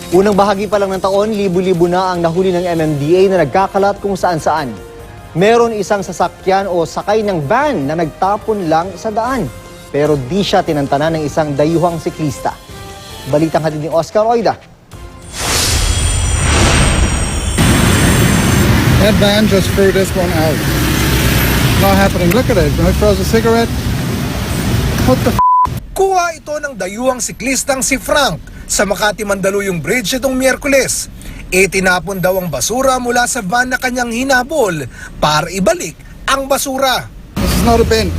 Unang bahagi pa lang ng taon, libu-libo na ang nahuli ng MMDA na nagkakalat kung saan-saan. Meron isang sasakyan o sakay ng van na nagtapon lang sa daan. Pero di siya tinantanan ng isang dayuhang siklista. Balitang hatid ni Oscar Oida. That van just threw this one out. Not happening. Look at it. When I throws a cigarette. What the f***? Kuha ito ng dayuhang siklistang si Frank sa Makati Mandaluyong Bridge itong Miyerkules. Tinapon daw ang basura mula sa van na kanyang hinabol para ibalik ang basura. This is not a bin.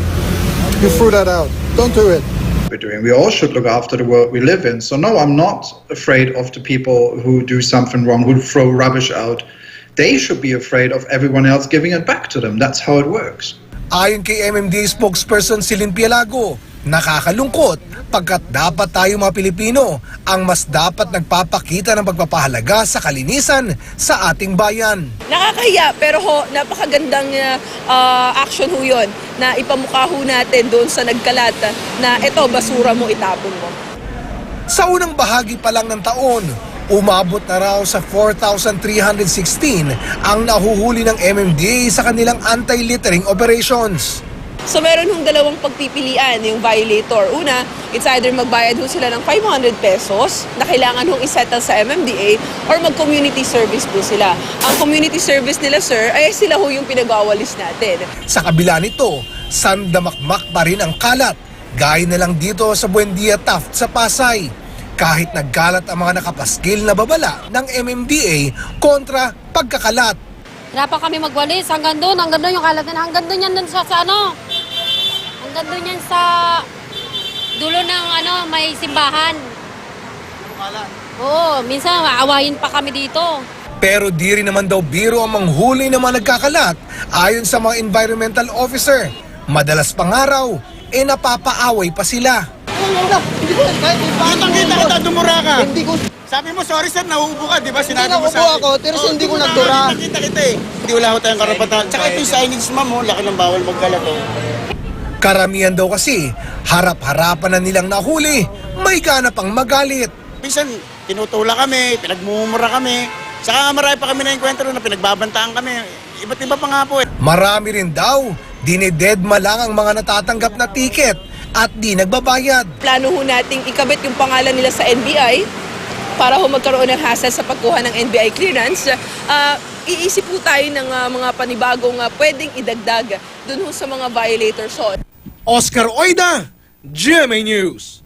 You threw that out. Don't do it. We all should look after the world we live in. So no, I'm not afraid of the people who do something wrong, who throw rubbish out. They should be afraid of everyone else giving it back to them. That's how it works. Ayon kay MMDA spokesperson Silin Pielago, nakakalungkot pagkat dapat tayo mga Pilipino ang mas dapat nagpapakita ng pagpapahalaga sa kalinisan sa ating bayan. Nakakahiya pero napakagandang action ho yun na ipamukha ho natin doon sa nagkalat na ito basura mo, itapon mo. Sa unang bahagi pa lang ng taon, umabot na raw sa 4,316 ang nahuhuli ng MMDA sa kanilang anti-littering operations. So meron hong dalawang pagpipilian yung violator. Una, it's either magbayad ho sila ng 500 pesos na kailangan hong isettle sa MMDA or mag-community service po sila. Ang community service nila, sir, ay sila ho yung pinagwawalis natin. Sa kabila nito, sandamakmak pa rin ang kalat. Gaya na lang dito sa Buendia Taft sa Pasay. Kahit nagkalat ang mga nakapaskil na babala ng MMDA kontra pagkakalat. Hirapan kami magwalis hanggang doon yung kalat na hanggang doon yan sa ano. Hanggang doon yan sa dulo ng may simbahan. Oo, minsan maawayin pa kami dito. Pero di rin naman daw biro ang manghuli ng mga nagkakalat ayon sa mga environmental officer. Madalas pangaraw, napapaaway pa sila. Hindi ko, kita kita, dumura ka. Hindi ko. Sabi mo, sorry sir, nahubo ka, di ba? Sinabi mo sa akin. ako, pero hindi ko nagdura. Kita kita eh. Hindi wala ko tayong karapatan. Tsaka ito yung signage ma'am, laki ng bawal magkalat oh. Karamihan daw kasi, harap-harapan na nilang nahuli, may ganap ang magalit. Minsan, tinutula kami, pinagmumura kami. Saka marami pa kami na enkwentro na pinagbabantaan kami. Iba't iba pa nga po eh. Marami rin daw, dinededma lang ang mga natatanggap na tiket at di nagbabayad. Plano ho nating ikabit yung pangalan nila sa NBI para ho magkaroon ng hassle sa pagkuha ng NBI clearance. Iisip po tayo ng mga panibagong pwedeng idagdag dun ho sa mga violators. Oscar Oida, GMA News.